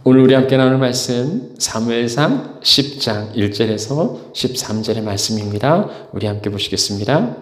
오늘 우리 함께 나눌 말씀 사무엘상 10장 1절에서 13절의 말씀입니다. 우리 함께 보시겠습니다.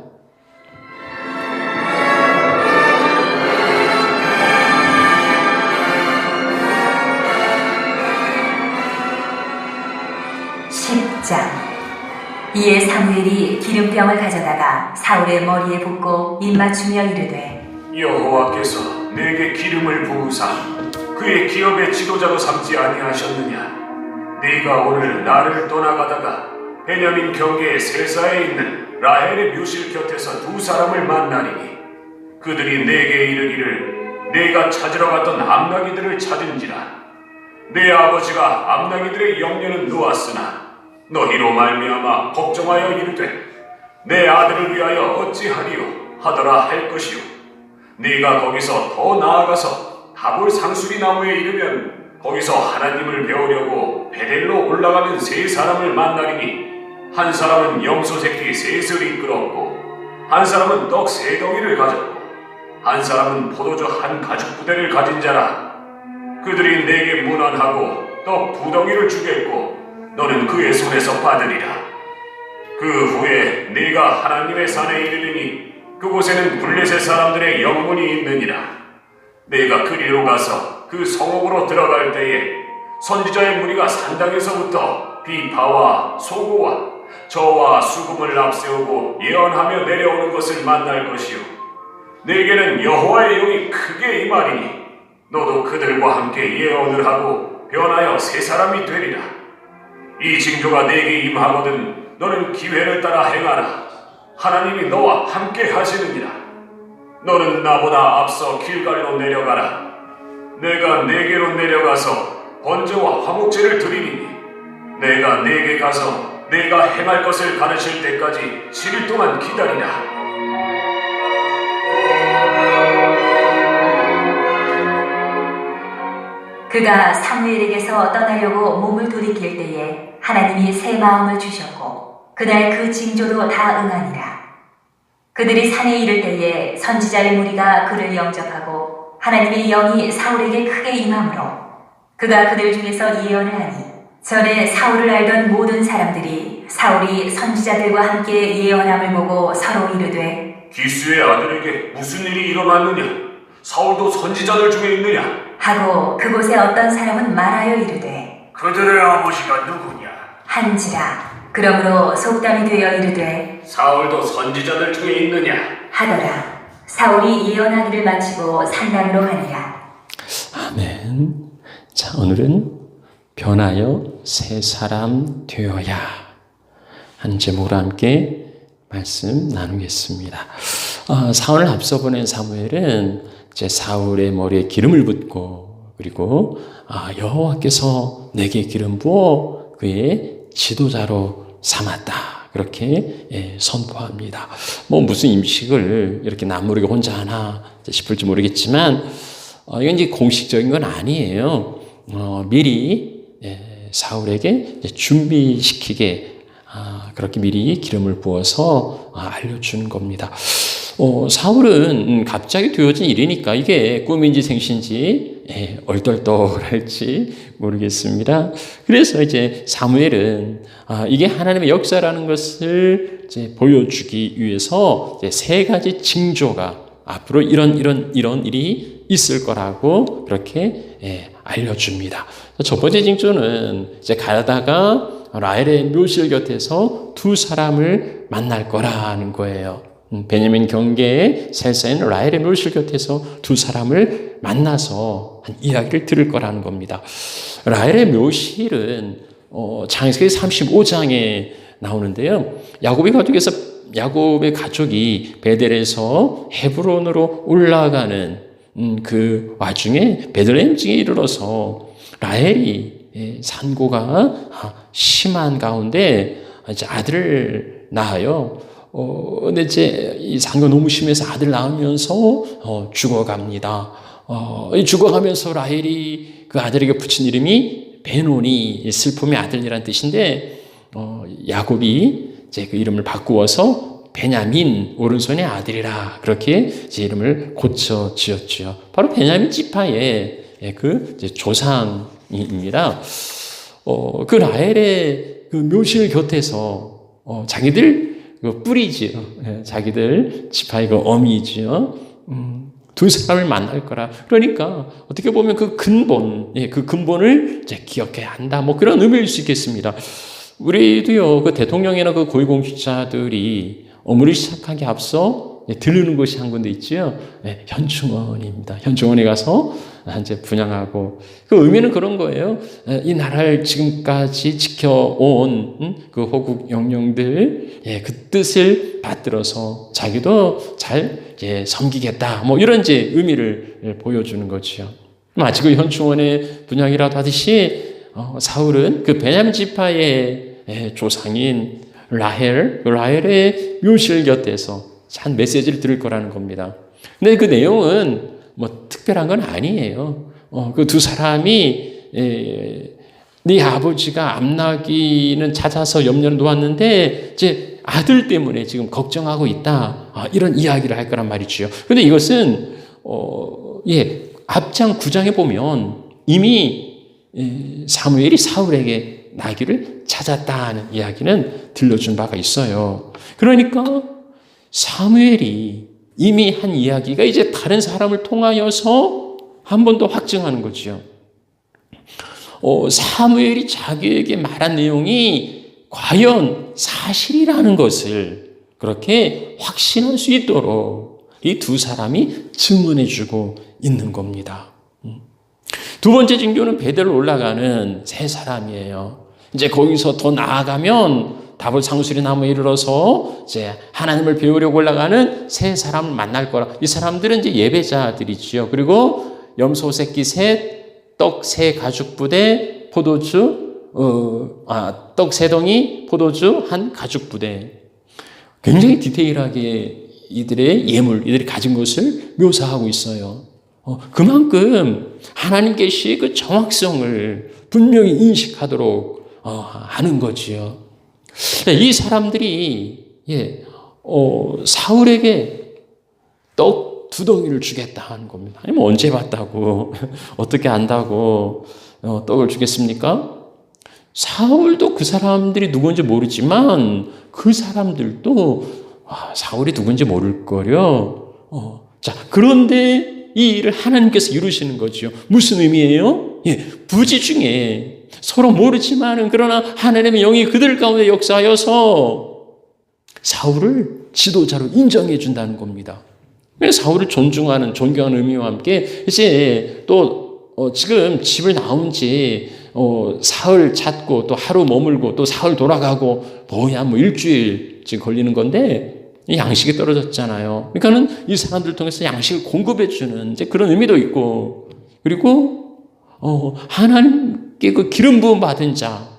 이에 사무엘이 기름병을 가져다가 사울의 머리에 붓고 입맞추며 이르되 여호와께서 내게 기름을 부으사 그의 기업의 지도자로 삼지 아니하셨느냐. 네가 오늘 나를 떠나가다가 베냐민 경계의 세사에 있는 라헬의 묘실 곁에서 두 사람을 만나리니 그들이 내게 이르기를 내가 찾으러 갔던 암나기들을 찾은지라. 내 아버지가 암나기들의 영년은 놓았으나 너희로 말미암아 걱정하여 이르되 내 아들을 위하여 어찌하리요 하더라 할 것이요. 네가 거기서 더 나아가서 다볼 상수리 나무에 이르면 거기서 하나님을 배우려고 베델로 올라가는 세 사람을 만나리니 한 사람은 염소 새끼 셋을 이끌었고 한 사람은 떡 세 덩이를 가졌고 한 사람은 포도주 한 가죽 부대를 가진 자라. 그들이 내게 문안하고 떡 두 덩이를 주겠고 너는 그의 손에서 받으리라. 그 후에 네가 하나님의 산에 이르리니 그곳에는 블레셋 사람들의 영문이 있느니라. 내가 그리로 가서 그 성읍으로 들어갈 때에 선지자의 무리가 산당에서부터 비파와 소고와 저와 수금을 앞세우고 예언하며 내려오는 것을 만날 것이요. 내게는 여호와의 영이 크게 임하리니 너도 그들과 함께 예언을 하고 변하여 새 사람이 되리라. 이 징조가 내게 임하거든 너는 기회를 따라 행하라. 하나님이 너와 함께 하시느니라. 너는 나보다 앞서 길갈로 내려가라. 내가 네게로 내려가서 번제와 화목제를 드리리니 내가 네게 가서 내가 행할 것을 가르칠 때까지 10일 동안 기다리라. 그가 사무엘에게서 떠나려고 몸을 돌이킬 때에 하나님이 새 마음을 주셨고 그날 그 징조도 다 응하니라. 그들이 산에 이를 때에 선지자의 무리가 그를 영접하고 하나님의 영이 사울에게 크게 임함으로 그가 그들 중에서 예언을 하니 전에 사울을 알던 모든 사람들이 사울이 선지자들과 함께 예언함을 보고 서로 이르되 기스의 아들에게 무슨 일이 일어났느냐? 사울도 선지자들 중에 있느냐? 하고 그곳에 어떤 사람은 말하여 이르되 그들의 아버지가 누구냐? 한지라. 그러므로 속담이 되어 이르되 사울도 선지자들 중에 있느냐? 하더라. 사울이 예언하기를 마치고 산당으로 가니라. 아멘. 자, 오늘은 변하여 새 사람 되어야 한 제목으로 함께 말씀 나누겠습니다. 사울을 앞서 보낸 사무엘은 이제 사울의 머리에 기름을 붓고 그리고 여호와께서 내게 기름 부어 그의 지도자로 삼았다. 그렇게 선포합니다. 무슨 임식을 이렇게 남모르게 혼자 하나 싶을지 모르겠지만 이건 이제 공식적인 건 아니에요. 미리 사울에게 준비시키게 그렇게 미리 기름을 부어서 알려준 겁니다. 사울은 갑자기 되어진 일이니까 이게 꿈인지 생신지 얼떨떨할지 모르겠습니다. 그래서 이제 사무엘은 이게 하나님의 역사라는 것을 이제 보여주기 위해서 이제 세 가지 징조가 앞으로 이런 일이 있을 거라고 그렇게 알려줍니다. 첫 번째 징조는 이제 가다가 라헬의 묘실 곁에서 두 사람을 만날 거라는 거예요. 베냐민 경계의 셀사인 라헬의 묘실 곁에서 두 사람을 만나서 한 이야기를 들을 거라는 겁니다. 라헬의 묘실은 창세기 35장에 나오는데요. 야곱의 가족이 베델에서 헤브론으로 올라가는 그 와중에 베들레헴 에 이르러서 라헬이 산고가 심한 가운데 이제 아들을 낳아요. 근데 이제 이 산고가 너무 심해서 아들 낳으면서 죽어갑니다. 죽어가면서 라헬이 그 아들에게 붙인 이름이 베노니, 슬픔의 아들이라는 뜻인데, 야곱이 이제 그 이름을 바꾸어서 베냐민, 오른손의 아들이라 그렇게 이제 이름을 고쳐 지었죠. 바로 베냐민 지파의 그 이제 조상 상황입니다. 그 라헬의 그 묘실 곁에서 자기들 그 뿌리지요. 예, 자기들 지파의 그 어미지요. 두 사람을 만날 거라. 그러니까 어떻게 보면 그 근본, 그 근본을 이제 기억해야 한다. 뭐 그런 의미일 수 있겠습니다. 우리도요, 그 대통령이나 그 고위공직자들이 업무를 시작하기 앞서 들르는 곳이 한 군데 있지요. 네, 현충원입니다. 현충원에 가서 이제 분향하고, 그 의미는 그런 거예요. 이 나라를 지금까지 지켜온 그 호국 영령들, 그 뜻을 받들어서 자기도 잘 섬기겠다. 뭐 이런 이제 의미를 보여주는 거지요. 마치 그 현충원의 분향이라도 하듯이 사울은 그 베냐민 지파의 조상인 라헬의 묘실 곁에서 한 메시지를 들을 거라는 겁니다. 근데 그 내용은 뭐 특별한 건 아니에요. 그 두 사람이 네 아버지가 암나귀는 찾아서 염려를 놓았는데 이제 아들 때문에 지금 걱정하고 있다. 이런 이야기를 할 거란 말이죠. 근데 이것은 앞장 9장에 보면 이미 사무엘이 사울에게 나귀를 찾았다는 이야기는 들려준 바가 있어요. 그러니까 사무엘이 이미 한 이야기가 이제 다른 사람을 통하여서 한 번 더 확증하는 거지요. 사무엘이 자기에게 말한 내용이 과연 사실이라는 것을 그렇게 확신할 수 있도록 이 두 사람이 증언해주고 있는 겁니다. 두 번째 징조는 베델로 올라가는 세 사람이에요. 이제 거기서 더 나아가면 다볼 상수리 나무에 이르러서 이제 하나님을 배우려고 올라가는 세 사람을 만날 거라. 이 사람들은 이제 예배자들이지요. 그리고 염소 새끼 셋, 떡 세 가죽 부대, 포도주, 떡 세 덩이, 포도주 한 가죽 부대. 굉장히 디테일하게 이들의 예물, 이들이 가진 것을 묘사하고 있어요. 그만큼 하나님께서 그 정확성을 분명히 인식하도록 하는 거지요. 이 사람들이 사울에게 떡 두 덩이를 주겠다 하는 겁니다. 아니면 언제 봤다고 어떻게 안다고 떡을 주겠습니까? 사울도 그 사람들이 누군지 모르지만 그 사람들도 사울이 누군지 모를 거려. 자, 그런데 이 일을 하나님께서 이루시는 거죠. 무슨 의미예요? 부지 중에 서로 모르지만은 그러나 하나님의 영이 그들 가운데 역사하여서 사울을 지도자로 인정해 준다는 겁니다. 사울을 존경하는 의미와 함께 이제 또 지금 집을 나온 지 사흘 찾고 또 하루 머물고 또 사흘 돌아가고 뭐야 뭐 일주일 지금 걸리는 건데 양식이 떨어졌잖아요. 그러니까는 이 사람들을 통해서 양식을 공급해 주는 이제 그런 의미도 있고, 그리고 하나님께 그 기름 부음 받은 자,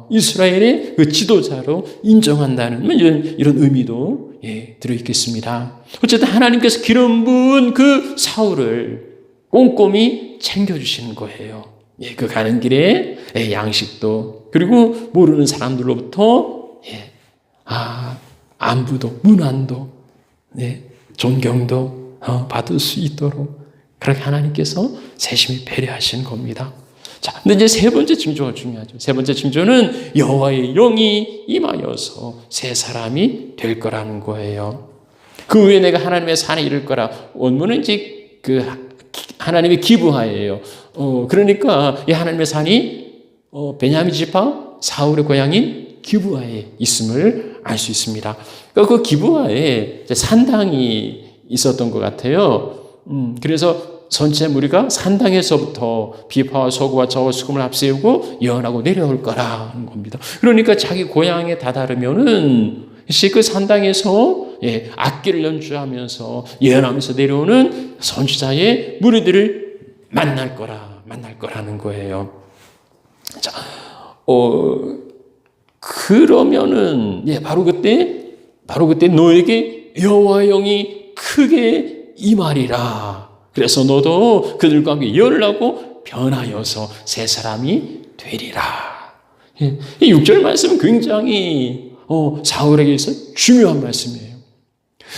이스라엘의 그 지도자로 인정한다는 이런 의미도 들어 있겠습니다. 어쨌든 하나님께서 기름 부은 그 사울을 꼼꼼히 챙겨주시는 거예요. 그 가는 길에 양식도, 그리고 모르는 사람들로부터 안부도, 문안도, 존경도 받을 수 있도록 그렇게 하나님께서 세심히 배려하시는 겁니다. 자, 근데 이제 세 번째 징조가 중요하죠. 세 번째 징조는 여호와의 영이 임하여서 세 사람이 될 거라는 거예요. 그 후에 내가 하나님의 산에 이를 거라. 원문은 이제 그 하나님의 기브하예요. 그러니까 이 하나님의 산이 베냐민 지파 사울의 고향인 기브하에 있음을 알 수 있습니다. 그러니까 그 기브하에 산당이 있었던 것 같아요. 그래서 전체 무리가 산당에서부터 비파와 소고와 저와 수금을 앞세우고 예언하고 내려올 거라는 겁니다. 그러니까 자기 고향에 다다르면은 그 산당에서 악기를 연주하면서 예언하면서 내려오는 선지자의 무리들을 만날 거라는 거예요. 자, 그러면은 바로 그때 너에게 여호와의 영이 크게 임하리라. 그래서 너도 그들과 함께 예언을 하고 변하여서 새 사람이 되리라. 이 6절 말씀은 굉장히 사울에게 있어 중요한 말씀이에요.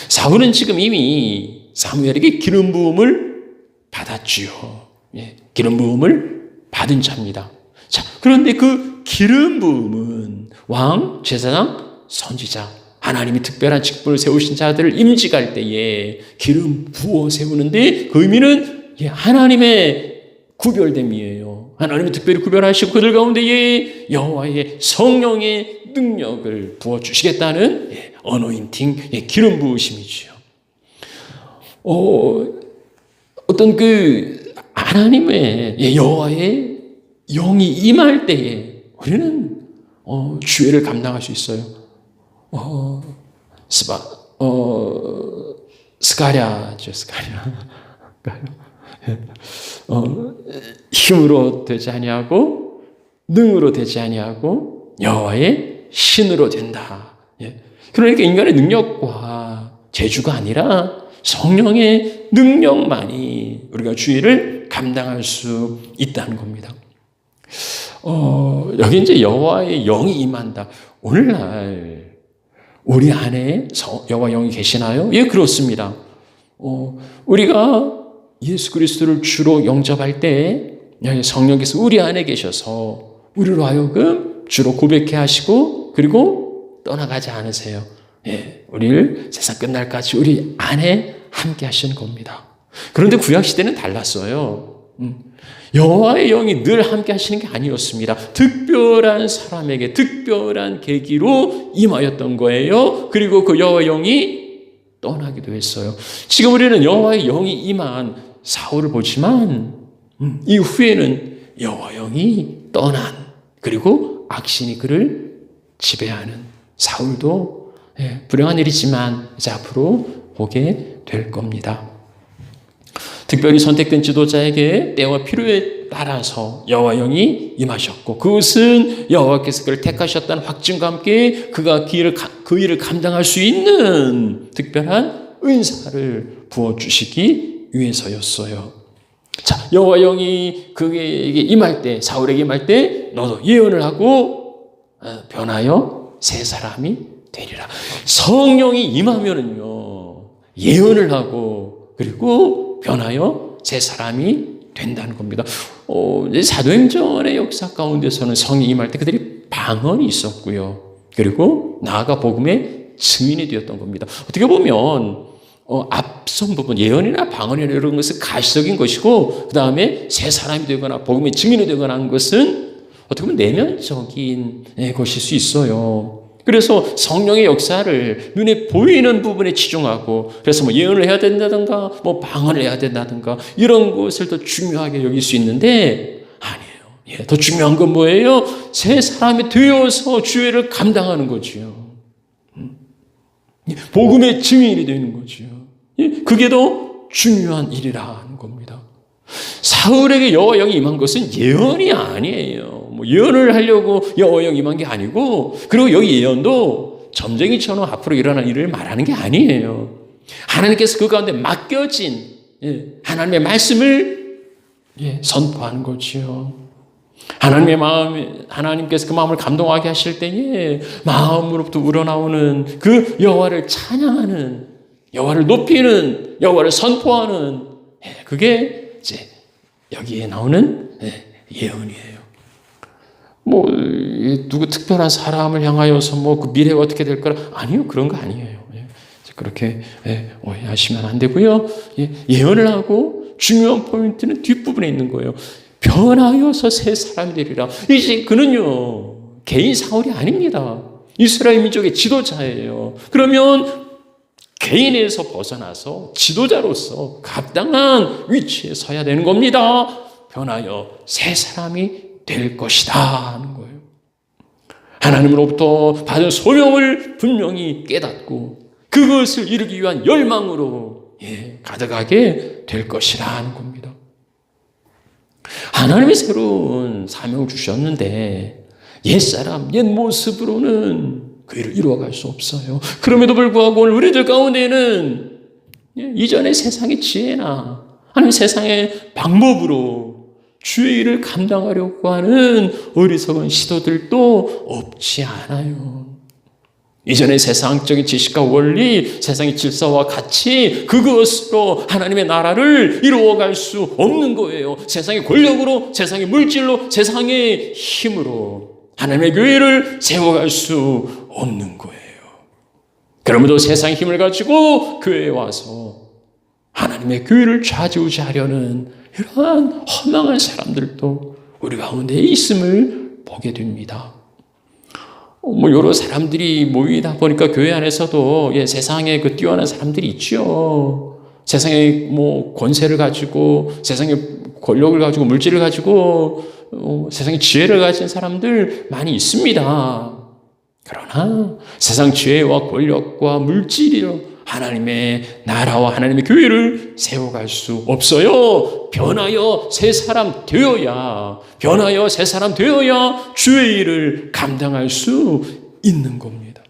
사울은 지금 이미 사무엘에게 기름 부음을 받았지요. 기름 부음을 받은 자입니다. 자, 그런데 그 기름 부음은 왕, 제사장, 선지자, 하나님이 특별한 직분을 세우신 자들을 임직할 때에 기름 부어 세우는데 그 의미는 하나님의 구별됨이에요. 하나님이 특별히 구별하시고 그들 가운데에 여호와의 성령의 능력을 부어주시겠다는 어노인팅, 기름 부으심이지요. 어떤 그 하나님의 여호와의 영이 임할 때에 우리는 주의를 감당할 수 있어요. 스가랴죠, 스가랴. 힘으로 되지 아니하고 능으로 되지 아니하고 여호와의 신으로 된다. 그러니까 인간의 능력과 재주가 아니라 성령의 능력만이 우리가 주의를 감당할 수 있다는 겁니다. 여기 이제 여호와의 영이 임한다. 오늘날 우리 안에 여호와 영이 계시나요? 예, 그렇습니다. 우리가 예수 그리스도를 주로 영접할 때 성령께서 우리 안에 계셔서 우리로 하여금 주로 고백해 하시고 그리고 떠나가지 않으세요. 우리를 세상 끝날까지 우리 안에 함께 하시는 겁니다. 그런데 구약시대는 달랐어요. 여호와의 영이 늘 함께 하시는 게 아니었습니다. 특별한 사람에게 특별한 계기로 임하였던 거예요. 그리고 그 여호와의 영이 떠나기도 했어요. 지금 우리는 여호와의 영이 임한 사울을 보지만 이후에는 여호와의 영이 떠난 그리고 악신이 그를 지배하는 사울도 불행한 일이지만 이제 앞으로 보게 될 겁니다. 특별히 선택된 지도자에게 때와 필요에 따라서 여호와 영이 임하셨고 그것은 여호와께서 그를 택하셨다는 확증과 함께 그가 그 일을 감당할 수 있는 특별한 은사를 부어주시기 위해서였어요. 자, 여호와 영이 그에게 임할 때, 사울에게 임할 때 너도 예언을 하고 변하여 새 사람이 되리라. 성령이 임하면은요 예언을 하고 그리고 변하여 새 사람이 된다는 겁니다. 사도행전의 역사 가운데서는 성령이 임할 때 그들이 방언이 있었고요. 그리고 나아가 복음의 증인이 되었던 겁니다. 어떻게 보면 앞선 부분 예언이나 방언이나 이런 것은 가시적인 것이고 그 다음에 새 사람이 되거나 복음의 증인이 되거나 하는 것은 어떻게 보면 내면적인 것일 수 있어요. 그래서 성령의 역사를 눈에 보이는 부분에 치중하고 그래서 뭐 예언을 해야 된다든가 뭐 방언을 해야 된다든가 이런 것을 더 중요하게 여길 수 있는데 아니에요. 더 중요한 건 뭐예요? 새 사람이 되어서 주의를 감당하는 거지요. 복음의 증인이 되는 거지요. 그게 더 중요한 일이라는 겁니다. 사울에게 여호와 영이 임한 것은 예언이 아니에요. 뭐 예언을 하려고 여호와 영이 임한 게 아니고 그리고 여기 예언도 점쟁이처럼 앞으로 일어날 일을 말하는 게 아니에요. 하나님께서 그 가운데 맡겨진 하나님의 말씀을 선포하는 거지요. 하나님께서 그 마음을 감동하게 하실 때에 마음으로부터 우러나오는 그 여호와를 찬양하는, 여호와를 높이는, 여호와를 선포하는 그게 이제 여기에 나오는 예언이에요. 뭐 누구 특별한 사람을 향하여서 뭐 그 미래가 어떻게 될 거라 아니요, 그런 거 아니에요. 그렇게 오해하시면 안 되고요. 예언을 하고 중요한 포인트는 뒷부분에 있는 거예요. 변하여서 새 사람이 되리라. 이제 그는요 개인 사울이 아닙니다. 이스라엘 민족의 지도자예요. 그러면 개인에서 벗어나서 지도자로서 합당한 위치에 서야 되는 겁니다. 변하여 새 사람이 될 것이다 하는 거예요. 하나님으로부터 받은 소명을 분명히 깨닫고 그것을 이루기 위한 열망으로 가득하게 될 것이라는 겁니다. 하나님이 새로운 사명을 주셨는데 옛사람, 옛 모습으로는 그 일을 이루어갈 수 없어요. 그럼에도 불구하고 오늘 우리들 가운데는 이전의 세상의 지혜나 아니면 세상의 방법으로 주의 일을 감당하려고 하는 어리석은 시도들도 없지 않아요. 이전의 세상적인 지식과 원리, 세상의 질서와 가치, 그것으로 하나님의 나라를 이루어갈 수 없는 거예요. 세상의 권력으로, 세상의 물질로, 세상의 힘으로 하나님의 교회를 세워갈 수 없는 거예요. 그러므로 세상의 힘을 가지고 교회에 와서 하나님의 교회를 좌지우지하려는 이러한 허망한 사람들도 우리 가운데 있음을 보게 됩니다. 여러 사람들이 모이다 보니까 교회 안에서도 세상에 그 뛰어난 사람들이 있죠. 세상에 권세를 가지고, 세상에 권력을 가지고, 물질을 가지고, 세상에 지혜를 가진 사람들 많이 있습니다. 그러나 세상 지혜와 권력과 물질이로 하나님의 나라와 하나님의 교회를 세워갈 수 없어요. 변하여 새 사람 되어야 주의 일을 감당할 수 있는 겁니다.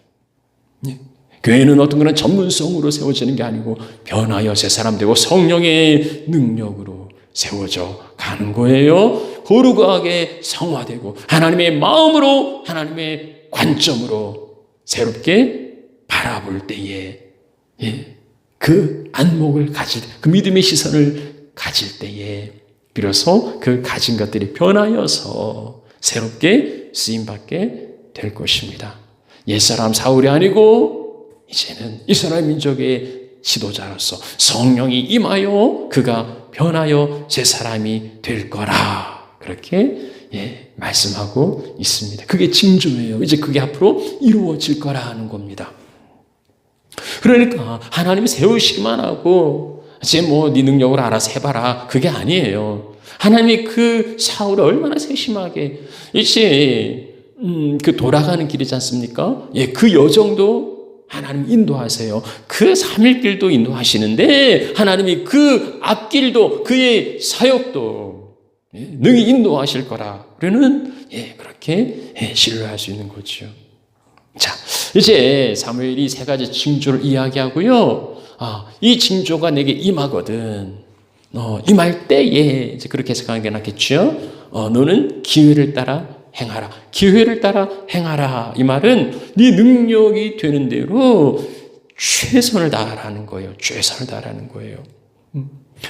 교회는 어떤 그런 전문성으로 세워지는 게 아니고 변하여 새 사람 되고 성령의 능력으로 세워져 가는 거예요. 거룩하게 성화되고 하나님의 마음으로, 하나님의 관점으로 새롭게 바라볼 때에 그 안목을 가질, 그 믿음의 시선을 가질 때에 비로소 그 가진 것들이 변하여서 새롭게 쓰임받게 될 것입니다. 옛사람 사울이 아니고 이제는 이스라엘 민족의 지도자로서 성령이 임하여 그가 변하여 새 사람이 될 거라, 그렇게 말씀하고 있습니다. 그게 징조예요. 이제 그게 앞으로 이루어질 거라 하는 겁니다. 그러니까 하나님이 세우시기만 하고 이제 네 능력으로 알아서 해봐라, 그게 아니에요. 하나님이 그 사울을 얼마나 세심하게 이제 그 돌아가는 길이지 않습니까? 그 여정도 하나님 인도하세요. 그 3일길도 인도하시는데 하나님이 그 앞길도, 그의 사역도 능히 인도하실 거라. 우리는 그렇게 신뢰할 수 있는 거죠. 자, 이제 사무엘이 세 가지 징조를 이야기하고요. 이 징조가 내게 임하거든. 임할 때에 이제 그렇게 해석하는 게 낫겠죠. 너는 기회를 따라 행하라. 기회를 따라 행하라. 이 말은 네 능력이 되는 대로 최선을 다하라는 거예요. 최선을 다하라는 거예요.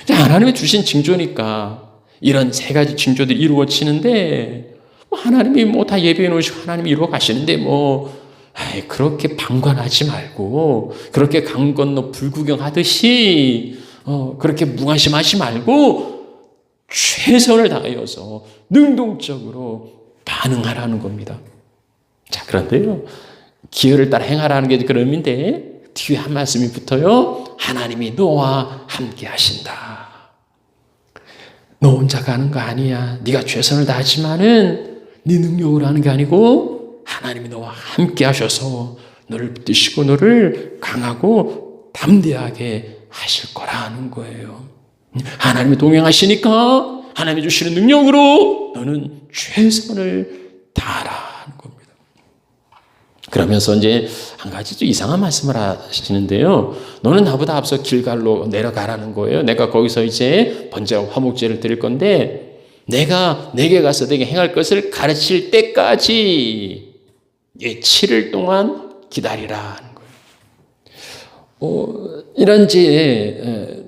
하나님이 주신 징조니까 이런 세 가지 징조들이 이루어지는데 하나님이 다 예배해 놓으시고 하나님이 이루어 가시는데 그렇게 방관하지 말고, 그렇게 강 건너 불구경하듯이 그렇게 무관심하지 말고 최선을 다하여서 능동적으로 반응하라는 겁니다. 자, 그런데요, 기회를 따라 행하라는 게 그런 의미인데 뒤에 한 말씀이 붙어요. 하나님이 너와 함께 하신다. 너 혼자 가는 거 아니야. 네가 최선을 다하지만은 네 능력으로 하는 게 아니고 하나님이 너와 함께 하셔서 너를 붙드시고 너를 강하고 담대하게 하실 거라는 거예요. 하나님이 동행하시니까 하나님이 주시는 능력으로 너는 최선을 다하라는 겁니다. 그러면서 이제 한 가지 좀 이상한 말씀을 하시는데요. 너는 나보다 앞서 길갈로 내려가라는 거예요. 내가 거기서 이제 번제와 화목제를 드릴 건데 내가 내게 가서 내게 행할 것을 가르칠 때까지 7일 동안 기다리라는 거예요. 이런 이제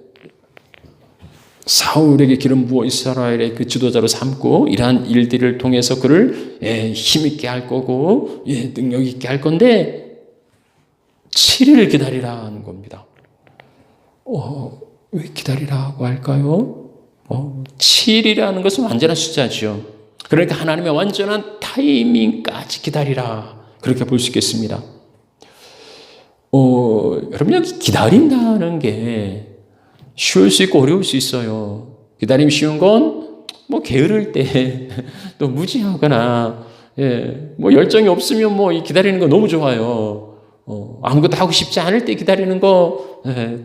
사울에게 기름 부어 이스라엘의 그 지도자로 삼고 이러한 일들을 통해서 그를 힘있게 할 거고 능력 있게 할 건데 7일을 기다리라는 겁니다. 왜 기다리라고 할까요? 7이라는 것은 완전한 숫자죠. 그러니까 하나님의 완전한 타이밍까지 기다리라, 그렇게 볼 수 있겠습니다. 여러분, 여기 기다린다는 게 쉬울 수 있고 어려울 수 있어요. 기다림이 쉬운 건 게으를 때 또 무지하거나 열정이 없으면 이 기다리는 거 너무 좋아요. 아무것도 하고 싶지 않을 때 기다리는 거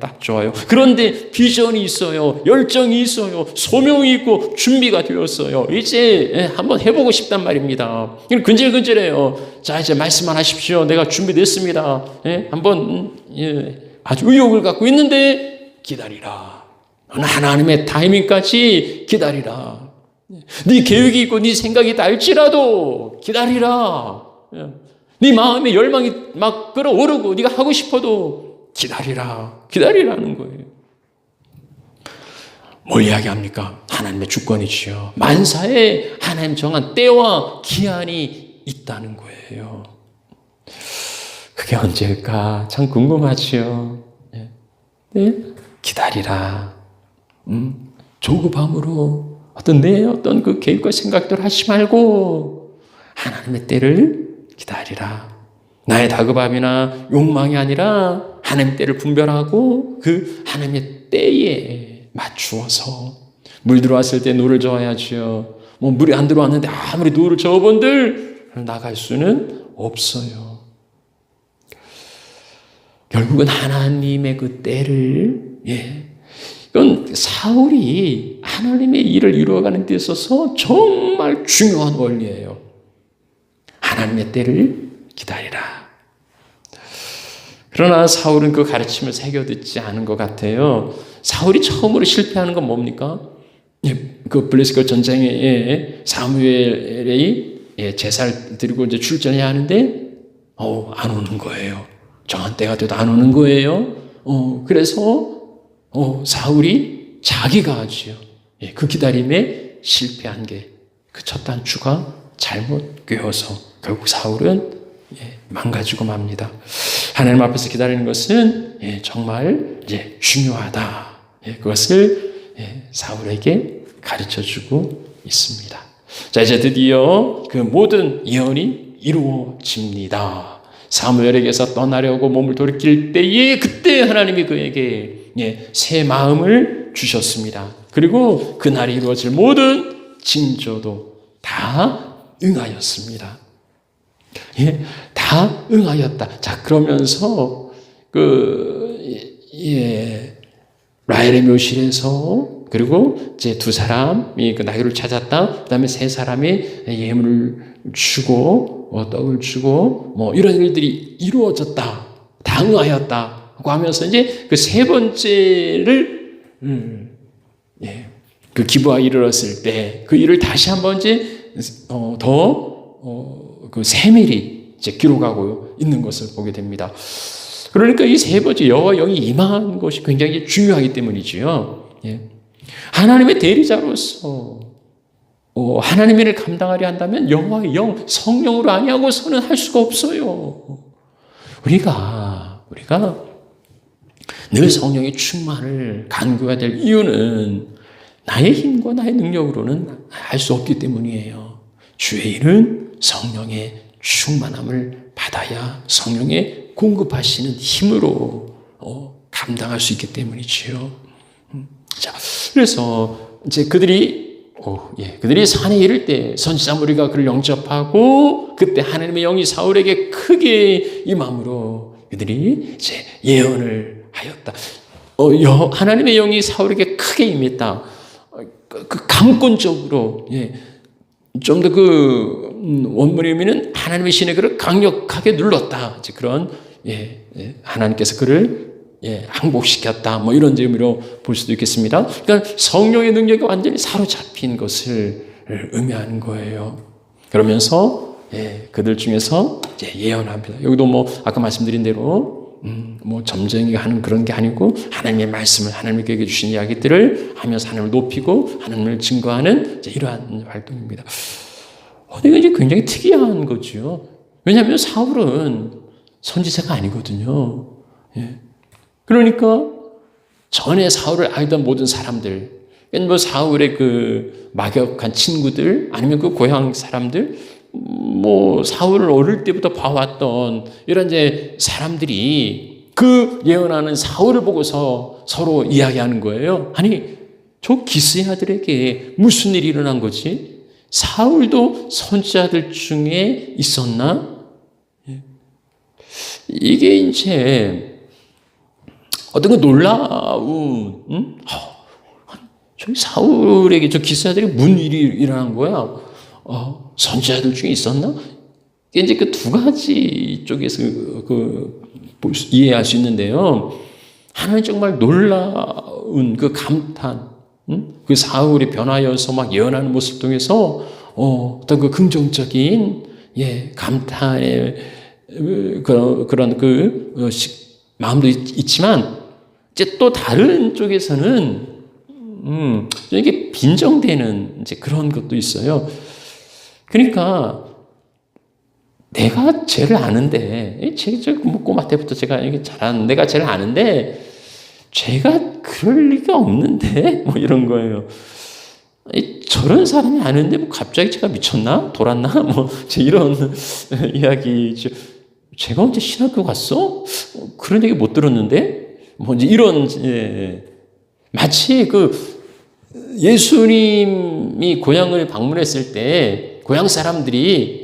딱 좋아요. 그런데 비전이 있어요. 열정이 있어요. 소명이 있고 준비가 되었어요. 이제 한번 해보고 싶단 말입니다. 근질근질해요. 자, 이제 말씀만 하십시오. 내가 준비됐습니다. 한번 아주 의욕을 갖고 있는데 기다리라. 하나님의 타이밍까지 기다리라. 네 계획이 있고 네 생각이 다 알지라도 기다리라. 네 마음에 열망이 막 끌어오르고 네가 하고 싶어도 기다리라는 거예요. 뭘 이야기합니까? 하나님의 주권이지요. 만사에 하나님 정한 때와 기한이 있다는 거예요. 그게 언제일까? 참 궁금하지요. 네? 기다리라. 조급함으로 어떤 그 계획과 생각들 하지 말고 하나님의 때를 기다리라. 나의 다급함이나 욕망이 아니라 하나님의 때를 분별하고 그 하나님의 때에 맞추어서 물 들어왔을 때 노를 저어야지요. 뭐 물이 안 들어왔는데 아무리 노를 저어본들 나갈 수는 없어요. 결국은 하나님의 그 때를 이건 사울이 하나님의 일을 이루어가는 데 있어서 정말 중요한 원리예요. 하나님의 때를 기다리라. 그러나 사울은 그 가르침을 새겨듣지 않은 것 같아요. 사울이 처음으로 실패하는 건 뭡니까? 그 블레셋과 전쟁에 사무엘이 제사를 드리고 이제 출전해야 하는데 안 오는 거예요. 정한 때가 돼도 안 오는 거예요. 그래서 사울이 자기가 하지요. 그 기다림에 실패한 게 그 첫 단추가 잘못 꿰어서 결국 사울은 망가지고 맙니다. 하나님 앞에서 기다리는 것은 정말 중요하다. 그것을 사울에게 가르쳐주고 있습니다. 자, 이제 드디어 그 모든 예언이 이루어집니다. 사무엘에게서 떠나려고 몸을 돌이킬 때에 그때 하나님이 그에게 새 마음을 주셨습니다. 그리고 그날이 이루어질 모든 징조도 다 응하였습니다. 다 응하였다. 자, 그러면서 라헬의 묘실에서 그리고 이제 두 사람이 그 나귀를 찾았다. 그다음에 세 사람이 예물을 주고 떡을 주고 뭐 이런 일들이 이루어졌다. 다 응하였다. 고 하면서 이제 그 세 번째를 그 기부하에 이르렀을 때 그 일을 다시 한번 이제 그 세밀히 이제 기록하고 있는 것을 보게 됩니다. 그러니까 이 세 번째 여호와 영이 임한 것이 굉장히 중요하기 때문이지요. 하나님의 대리자로서 하나님의 일을 감당하려 한다면 여호와의 영, 성령으로 아니하고서는 할 수가 없어요. 우리가 늘 성령의 충만을 간구해야 될 이유는 나의 힘과 나의 능력으로는 할 수 없기 때문이에요. 주의 일은 성령의 충만함을 받아야 성령의 공급하시는 힘으로 감당할 수 있기 때문이지요. 자, 그래서 이제 그들이 산에 이를 때 선지자 무리가 그를 영접하고 그때 하나님의 영이 사울에게 크게 임함으로 그들이 이제 예언을 하였다. 하나님의 영이 사울에게 크게 임했다. 그 강권적으로 좀 더 그 원문의 의미는 하나님의 신의 그를 강력하게 눌렀다. 이제 그런 하나님께서 그를 항복시켰다. 뭐 이런 의미로 볼 수도 있겠습니다. 그러니까 성령의 능력이 완전히 사로잡힌 것을 의미하는 거예요. 그러면서 그들 중에서 이제 예언합니다. 여기도 뭐 아까 말씀드린 대로 뭐 점쟁이가 하는 그런 게 아니고 하나님의 말씀을 하나님께 주신 이야기들을 하면서 하나님을 높이고 하나님을 증거하는 이제 이러한 활동입니다. 이게 이제 굉장히 특이한 거죠. 왜냐하면 사울은 선지자가 아니거든요. 그러니까 전에 사울을 알던 모든 사람들, 뭐 사울의 그 막역한 친구들, 아니면 그 고향 사람들, 뭐 사울을 어릴 때부터 봐왔던 이런 이제 사람들이 그 예언하는 사울을 보고서 서로 이야기하는 거예요. 아니, 저 기스의 아들에게 무슨 일이 일어난 거지? 사울도 선지자들 중에 있었나? 이게 이제 어떤 그 놀라운, 저기 사울에게 저 기스의 아들에게 무슨 일이 일어난 거야? 선지자들 중에 있었나? 이게 이제 그 두 가지 쪽에서 이해할 수 있는데요. 하나는 정말 놀라운 그 감탄, 그 사울이 변하여서 막 예언하는 모습을 통해서 어떤 그 긍정적인 감탄의 그런 마음도 있지만 이제 또 다른 쪽에서는 이게 빈정되는 이제 그런 것도 있어요. 그러니까 내가 죄를 아는데, 꼬마 때부터 제가 이게 잘하는, 내가 죄를 아는데, 죄가 그럴 리가 없는데? 뭐 이런 거예요. 저런 사람이 아는데, 뭐 갑자기 제가 미쳤나? 돌았나? 뭐, 이런 이야기. 제가 언제 신학교 갔어? 그런 얘기 못 들었는데? 뭐, 이제 이런, 마치 예수님이 고향을 방문했을 때, 고향 사람들이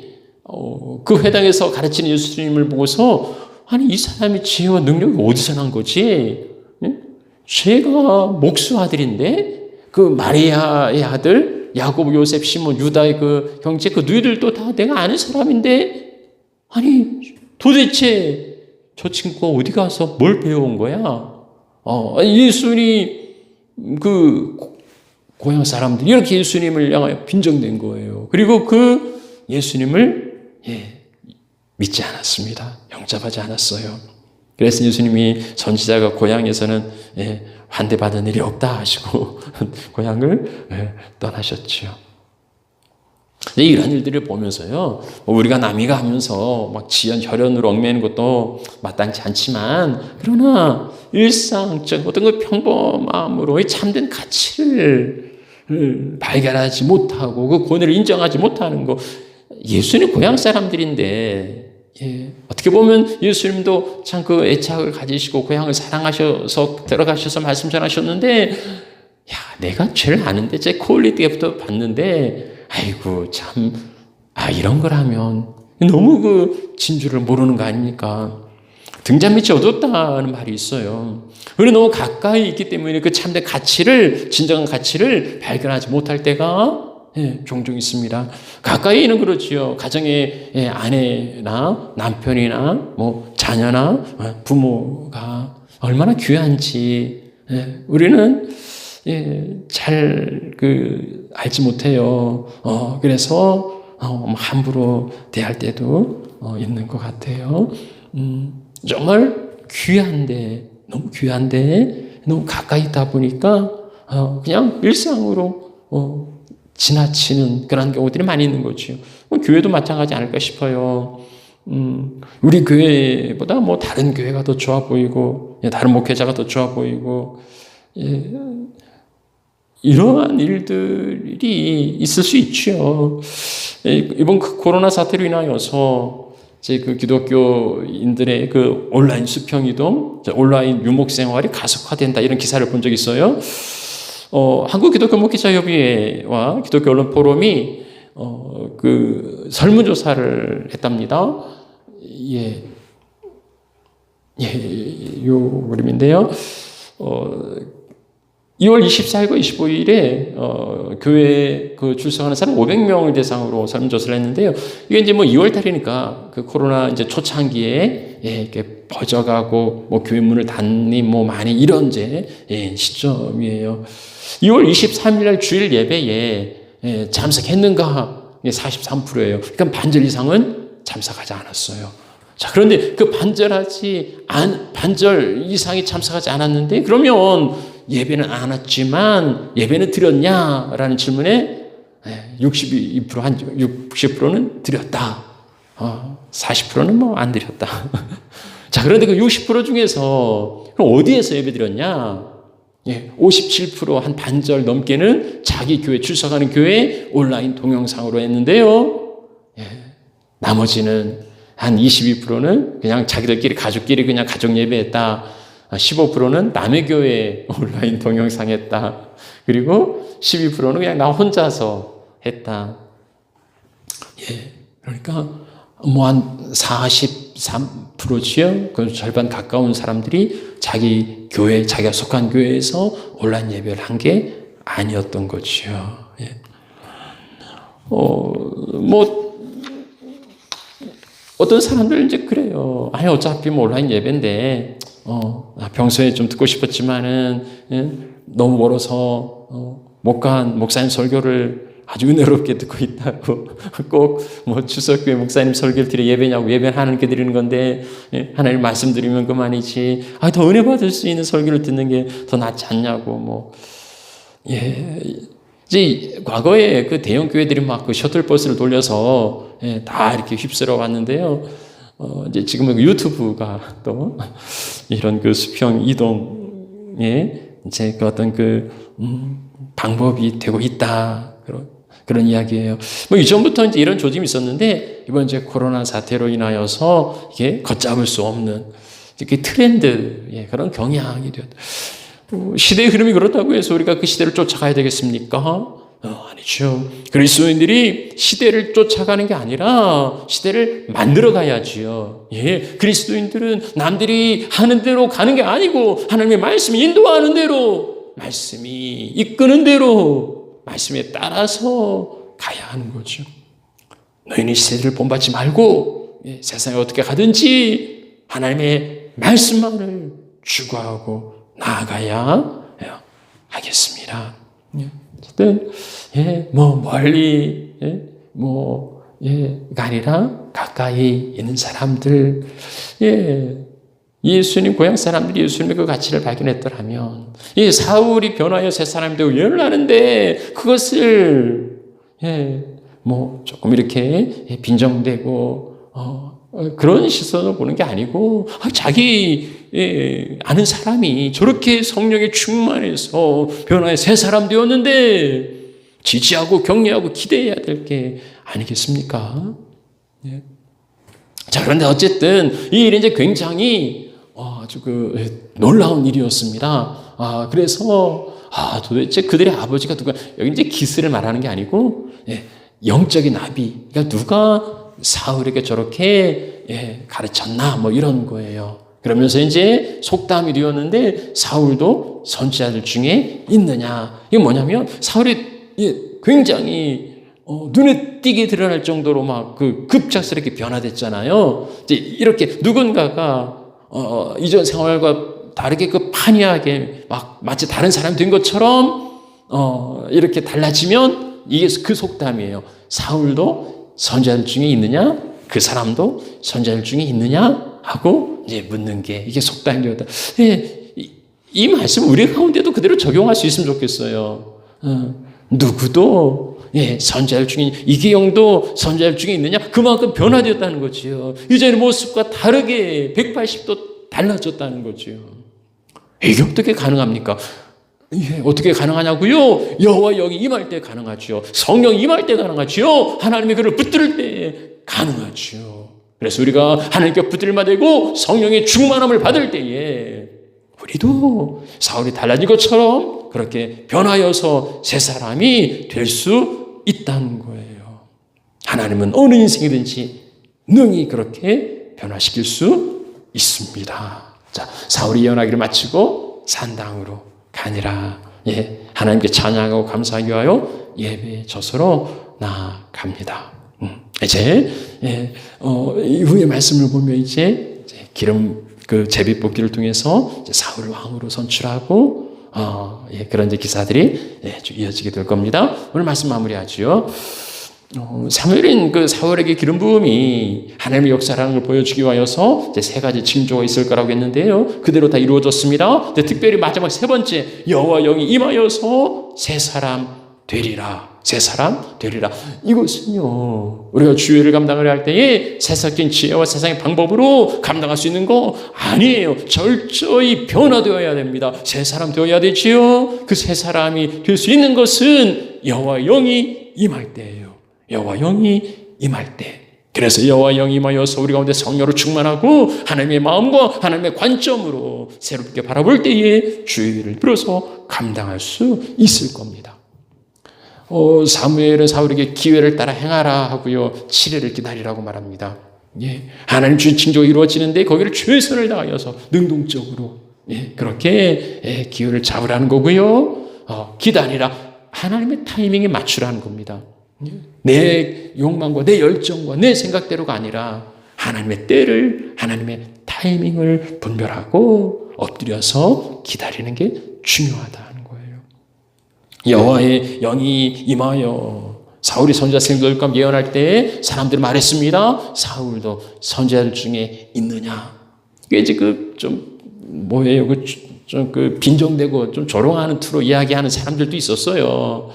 그 회당에서 가르치는 예수님을 보고서 아니 이 사람이 지혜와 능력이 어디서 난 거지? 제가 목수 아들인데 그 마리아의 아들 야곱, 요셉, 시몬, 유다의 그 형제 그 누이들도 다 내가 아는 사람인데 아니 도대체 저 친구가 어디 가서 뭘 배워온 거야? 예수님 그 고향 사람들이 이렇게 예수님을 향하여 빈정된 거예요. 그리고 그 예수님을 믿지 않았습니다. 영접하지 않았어요. 그래서 예수님이 선지자가 고향에서는 환대받은 일이 없다 하시고 고향을 떠나셨죠. 이런 일들을 보면서요, 우리가 남이가 하면서 막 지연 혈연으로 얽매이는 것도 마땅치 않지만, 그러나 일상적 어떤 그 평범함으로 참된 가치를 발견하지 못하고 그 권위를 인정하지 못하는 거, 예수님 고향 사람들인데, 어떻게 보면 예수님도 참 그 애착을 가지시고 고향을 사랑하셔서 들어가셔서 말씀 전하셨는데, 야, 내가 죄를 아는데 제 퀄리티부터 봤는데, 아이고 참, 이런 거라면 너무 그 진주를 모르는 거 아닙니까? 등잔 밑이 어둡다는 말이 있어요. 우리 너무 가까이 있기 때문에 그 참된 가치를, 진정한 가치를 발견하지 못할 때가 종종 있습니다. 가까이는 그렇지요. 가정의 아내나 남편이나 뭐 자녀나 부모가 얼마나 귀한지 우리는 잘 알지 못해요. 그래서 함부로 대할 때도 있는 것 같아요. 정말 귀한데 너무 가까이 있다 보니까 그냥 일상으로 지나치는 그런 경우들이 많이 있는 거죠. 교회도 마찬가지 아닐까 싶어요. 우리 교회보다 뭐 다른 교회가 더 좋아 보이고, 다른 목회자가 더 좋아 보이고, 이러한 일들이 있을 수 있죠. 이번 코로나 사태로 인하여서 그 기독교인들의 그 온라인 수평이동, 온라인 유목 생활이 가속화된다 이런 기사를 본 적이 있어요. 한국 기독교 목회자협의회와 기독교 언론 포럼이 그 설문조사를 했답니다. 요 그림인데요. 2월 24일과 25일에 교회 출석하는 사람 500명을 대상으로 설문조사를 했는데요. 이게 이제 뭐 2월 달이니까 그 코로나 이제 초창기에 이렇게 퍼져가고 뭐 교회 문을 닫니 뭐 많이 이런 시점이에요. 2월 23일 날 주일 예배에 참석했는가 43%예요. 그러니까 반절 이상은 참석하지 않았어요. 자, 그런데 그 반절 이상이 참석하지 않았는데 그러면 예배는 안 왔지만 예배는 드렸냐라는 질문에 60%는 드렸다. 40%는 뭐 안 드렸다. 자, 그런데 그 60% 중에서 그럼 어디에서 예배 드렸냐? 57% 한 반절 넘게는 자기 교회 출석하는 교회 온라인 동영상으로 했는데요. 나머지는 한 22%는 그냥 자기들끼리 가족끼리 그냥 가족 예배했다. 15%는 남의 교회 온라인 동영상 했다. 그리고 12%는 그냥 나 혼자서 했다. 그러니까 뭐 한 43%지요. 그 절반 가까운 사람들이 자기 교회, 자기가 속한 교회에서 온라인 예배를 한 게 아니었던 거지요. 어떤 사람들은 이제 그래요. 어차피 뭐 온라인 예배인데, 평소에 좀 듣고 싶었지만은, 너무 멀어서, 못 간 목사님 설교를 아주 은혜롭게 듣고 있다고 꼭 뭐 추석교회 목사님 설교를 드려 예배냐고 예배는 하나님께 드리는 건데 하나님 말씀드리면 그만이지 더 은혜 받을 수 있는 설교를 듣는 게 더 낫지 않냐고 뭐 이제 과거에 그 대형 교회들이 막 그 셔틀버스를 돌려서 다 이렇게 휩쓸어 왔는데요. 이제 지금은 유튜브가 또 이런 그 수평 이동에 이제 그 어떤 그 방법이 되고 있다. 그런 이야기예요. 뭐 이전부터 이제 이런 조짐이 있었는데 이번 이제 코로나 사태로 인하여서 이게 걷잡을 수 없는 이렇게 트렌드, 그런 경향이 되었다. 시대의 흐름이 그렇다고 해서 우리가 그 시대를 쫓아가야 되겠습니까? 아니죠. 그리스도인들이 시대를 쫓아가는 게 아니라 시대를 만들어 가야지요. 그리스도인들은 남들이 하는 대로 가는 게 아니고 하나님의 말씀이 인도하는 대로, 말씀이 이끄는 대로 말씀에 따라서 가야 하는 거죠. 너희는 시대를 본받지 말고 세상에 어떻게 가든지 하나님의 말씀만을 추구하고 나아가야 하겠습니다. 어쨌든 뭐 멀리 가 아니라 가까이 있는 사람들, 예수님 고향 사람들이 예수님의 그 가치를 발견했더라면 사울이 변화하여 새 사람이 되고 예언을 하는데 그것을 뭐 조금 이렇게 빈정대고 그런 시선으로 보는 게 아니고 자기 아는 사람이 저렇게 성령에 충만해서 변화의 새 사람 되었는데 지지하고 격려하고 기대해야 될 게 아니겠습니까? 자, 그런데 어쨌든 이 일이 이제 굉장히 아주 놀라운 일이었습니다. 그래서 도대체 그들의 아버지가 누가, 여기 이제 기스를 말하는 게 아니고 영적인 나비, 그러니까 누가 사울에게 저렇게 가르쳤나 뭐 이런 거예요. 그러면서 이제 속담이 되었는데 사울도 선지자들 중에 있느냐. 이게 뭐냐면 사울이 굉장히 눈에 띄게 드러날 정도로 막 그 급작스럽게 변화됐잖아요. 이제 이렇게 누군가가 이전 생활과 다르게 그 판이하게 막 마치 다른 사람이 된 것처럼 이렇게 달라지면 이게 그 속담이에요. 사울도 선지자들 중에 있느냐? 그 사람도 선지자들 중에 있느냐? 하고 이제 묻는 게 이게 속담이었다. 이 말씀 우리 가운데도 그대로 적용할 수 있으면 좋겠어요. 누구도 선지자들 중에, 이기영도 선지자들 중에 있느냐? 그만큼 변화되었다는 거지요. 이전의 모습과 다르게 180도 달라졌다는 거지요. 이게 어떻게 가능합니까? 어떻게 가능하냐고요? 여호와 영이 임할 때 가능하죠. 성령이 임할 때 가능하죠. 하나님의 그를 붙들 때 가능하죠. 그래서 우리가 하나님께 붙들마 되고 성령의 충만함을 받을 때에 우리도 사울이 달라진 것처럼 그렇게 변하여서 새 사람이 될 수 있다는 거예요. 하나님은 어느 인생이든지 능히 그렇게 변화시킬 수 있습니다. 자, 사울이 예언하기를 마치고 산당으로 가니라. 하나님께 찬양하고 감사하기 위하여 예배의 저수로 나아갑니다. 이제 이후의 말씀을 보면 이제 기름 그 제비 뽑기를 통해서 이제 사울을 왕으로 선출하고 그런 이제 기사들이 쭉 이어지게 될 겁니다. 오늘 말씀 마무리하죠. 사무엘인 그 사울에게 기름 부음이 하나님의 역사라는 걸 보여주기 위하여서 이제 세 가지 징조가 있을 거라고 했는데요. 그대로 다 이루어졌습니다. 근데 특별히 마지막 세 번째, 여호와 영이 임하여서 새 사람 되리라. 새 사람 되리라. 이것은요, 우리가 주의를 감당을 할 때에 세상적인 지혜와 세상의 방법으로 감당할 수 있는 거 아니에요. 철저히 변화되어야 됩니다. 새 사람 되어야 되지요. 그 새 사람이 될 수 있는 것은 여호와 영이 임할 때예요. 여호와 영이 임할 때. 그래서 여호와 영이 임하여서 우리 가운데 성령으로 충만하고 하나님의 마음과 하나님의 관점으로 새롭게 바라볼 때에 주의를 빌어서 감당할 수 있을 겁니다. 사무엘은 사울에게 기회를 따라 행하라 하고요, 7일을 기다리라고 말합니다. 하나님 주신 징조가 이루어지는데 거기를 최선을 다하여서 능동적으로 그렇게 기회를 잡으라는 거고요. 기다리라. 하나님의 타이밍에 맞추라는 겁니다. 내 욕망과 내 열정과 내 생각대로가 아니라 하나님의 때를, 하나님의 타이밍을 분별하고 엎드려서 기다리는 게 중요하다는 거예요. 여호와의 영이 임하여 사울이 선지자 생길까 예언할 때 사람들이 말했습니다. 사울도 선지자들 중에 있느냐? 이게 지금 좀 뭐예요? 그 빈정대고 좀 조롱하는 투로 이야기하는 사람들도 있었어요.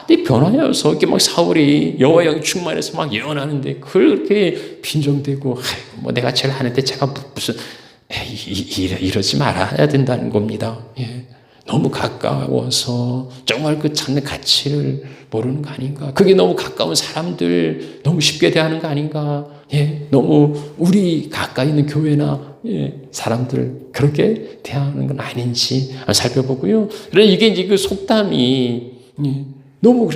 근데 변화여서 이렇게 막 사울이 여호와 영이 충만해서 막 예언하는데 그걸 그렇게 빈정대고 뭐 내가 제일 하는데 제가 무슨 이러지 말아야 된다는 겁니다. 예. 너무 가까워서 정말 그 찾는 가치를 모르는 거 아닌가? 그게 너무 가까운 사람들 너무 쉽게 대하는 거 아닌가? 예, 너무 우리 가까이 있는 교회나 사람들 그렇게 대하는 건 아닌지 살펴보고요. 그래 이게 이제 그 속담이 너무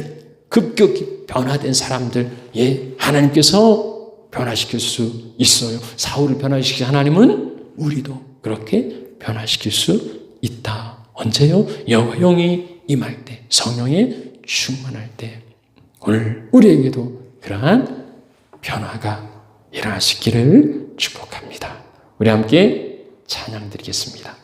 급격히 변화된 사람들, 하나님께서 변화시킬 수 있어요. 사울을 변화시킨 하나님은 우리도 그렇게 변화시킬 수 있다. 언제요? 여호와 영이 임할 때, 성령의 충만할 때. 오늘 우리에게도 그러한 변화가 일어나시기를 축복합니다. 우리 함께 찬양 드리겠습니다.